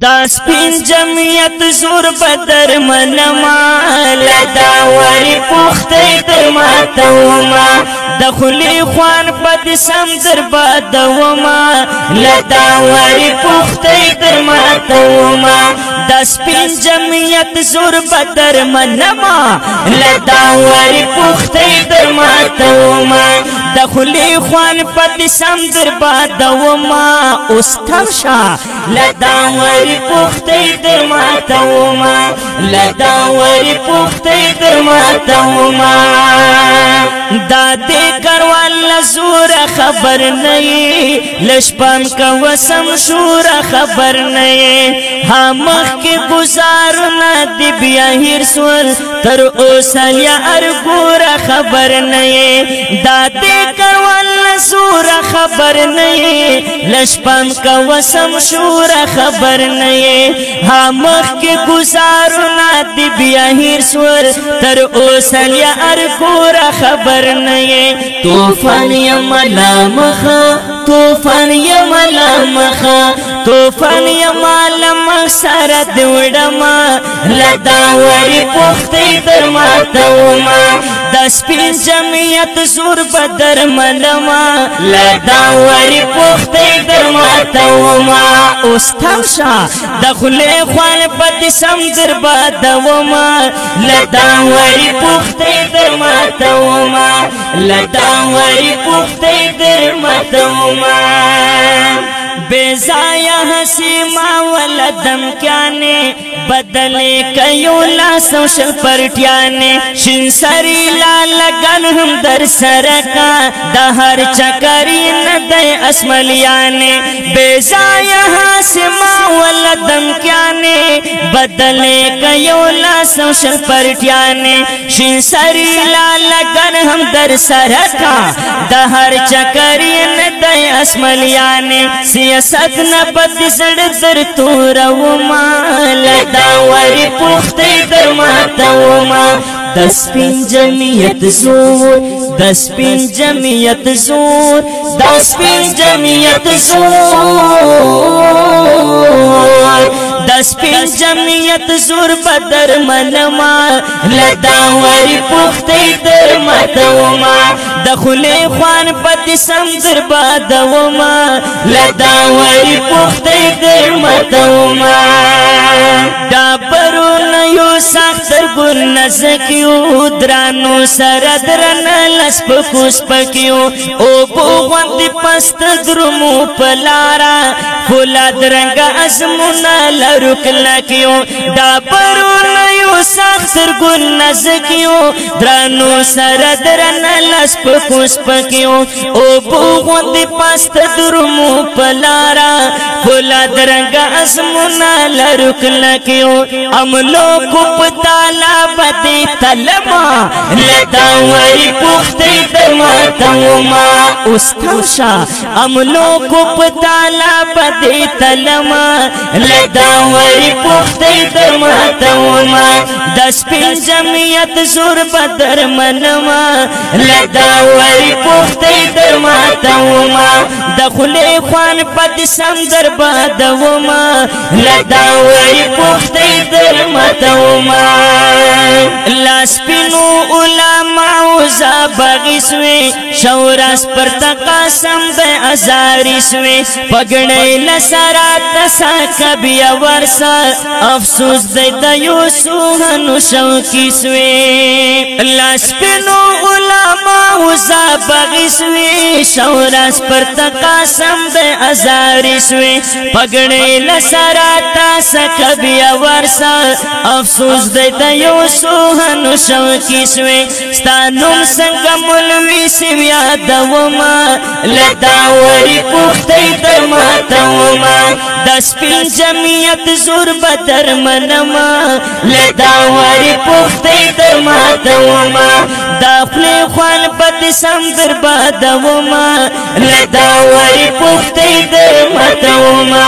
دا سپین جمعیت زور بدر منما لدا وری پختی در ماتوما دخلی خوان پد سم در بادوما لدا وری پختی در ماتوما دا سپین جمعیت زور بدر منما لدا وری پختی در ماتوما دخلی خوان پد سم در بادوما استمشا لدا وری پختی در ماتوما لدا وری پختی در ماتوما دادی کروال زور خبر نئی لشپان کا وسم شور خبر نئی ہمخ کی گزارنا دی بیا ہرسول تر اوسلیا ارگور خبر نئی دادی کروال زور خبر نئی لشپان کا وسم شور خبر نئی ہمخ کی گزارنا دی بیا ہرسول تر اوسلیا ارگور خبر نئی توفان یم لامخا توفان یم لامخا توفان یم لامخ سارا دوڑما لدا وری پختی در ماتوما دا سپین جمعیت زور بدر ملما لدا وری پختی در ماتوما استمشا دخلی خوال پد سم در بادوما لدا وری پختی در ماتوما لدا وری پختی در ماتوما بیزایا حسیما ولدم کیانے بدلے کیو لاسو شل پرٹیانے شن سری لالگن ہم در سرکا دہر چکری ندے اسملیانے بیزایا حسیما ولدم کیانے بدلے کیو لاسو شل پرٹیانے شن سری لالگن ہم در سرکا دہر چکری ندے اسملیانے سیاست نبد زڑ در توروما لدا وری پختی در ماتوما دسپین جمعیت زور دسپین جمعیت زور دسپین جمعیت زور دسپین جمعیت زور بدر منما لدا وری پختی در ماتوما دخلی خوان پد سم در بادوما لدا وری پختی در ماتوما دابرون یو سختر گر نزکیو درانو سردرن لسپکو سپکیو او بوغوند پست درمو پلارا فولاد رنگ ازمونا لرک لکیو دابرون یو سختر گر نزکیو درانو سردرن لسپکو سپکیو او بوغوند پست درمو پلارا فولاد رنگ ازمونا لرک لکیو عملو کو پتالا بدی تلما لدا وری پختی در ماتوما استمشا عملو کو پتالا بدی تلما لدا وری پختی در ماتوما دسپین جمعیت زور بدر منما لدا وری پختی در ماتوما دخلی خوان پد سم در بادوما لدا وری پختی در ماتوما لاسپینو علماء زابغی سوی شوراس پر تقاسم بے ازاری سوی پگڑی لسرات سا کبی ورسا افسوس دی دیوسو ہنو شوکی سوی لاسپینو علماء زابغی سوی شوراس پر تقاسم بے ازاری سوی پگڑی لسرات سا کبی ورسا افسوس دی دیوسو ہنو شوکی سوی ستانم سنگ ملوی سوی یادوما لدا وری پختی در ماتوما دسپین جمعیت زور بدر منما لدا وری پختی در ماتوما داخلی خوان پد سم در بادوما لدا وری پختی در ماتوما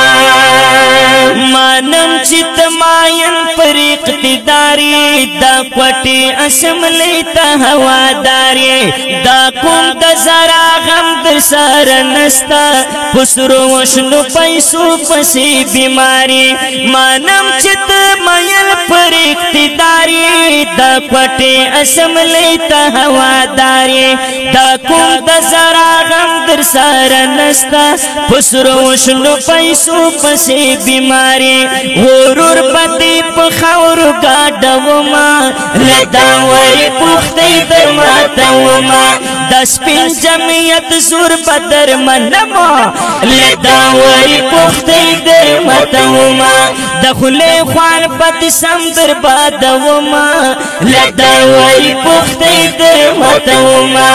مانم چت ماین پری اقتداری دا کوټي اسمبلی ته هواداري دا کوم د زرا غم در سره نستا پسرو وشنو پیسو پسې بیماری مانم چت مایل پر اقتداری دا کوټي اسمبلی ته هواداري دا کوم د زرا غم در سره نستا پسرو وشنو پیسو پسې بیماری ورور پتی په خاور گاډو ما لدا وری پختې در ماته ما د سپین جمعیت زور بدر منما لدا وری پختې در ماته ما دخله خوان پتی سم در بادو ما لدا وری پختې در ماته ما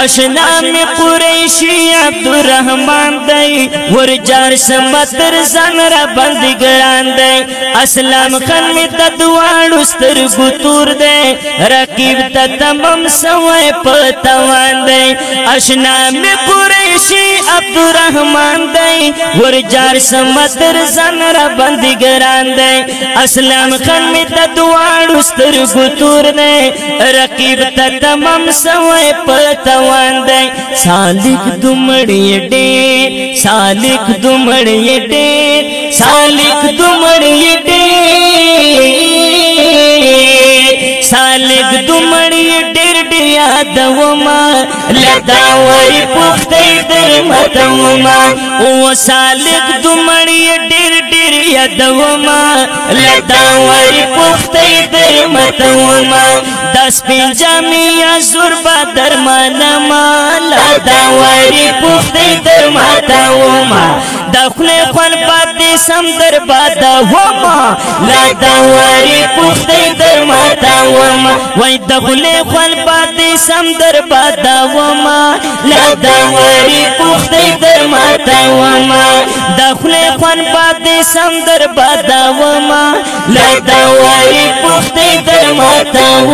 اشنا می قریشی عبدالرحمن دی ورجار سمتر زن را بندی گران دی اسلام خان می تدوانو سترگو تور دی رقیب تا تمام سوائے پتوان دی اشنا می قریشی عبدالرحمن دی ورجار سمتر زن را بندی گران دی اسلام خان می تدوانو سترگو تور دی رقیب تا تمام سوائے پتوان دی سالک دمڑی ڈیر سالک دمڑی ڈیر سالک دمڑی ڈیر سالک دمڑی ڈیر یادو ما لدا وری پختی در متو ما او سالک دمڑی ڈیر یادو ما لدا وری پختی در متو ما دس پین جامعہ زور بدر ما لدا وری پختی در متو ما دخل خل پاتی سم در بادو ما لدا وری پختی در متو ما وی دخل خل پاتی سم در بادو ما لدا وری پختی در متو ما دخل خل پاتی سم در بادو ما لدا وری پختی در متو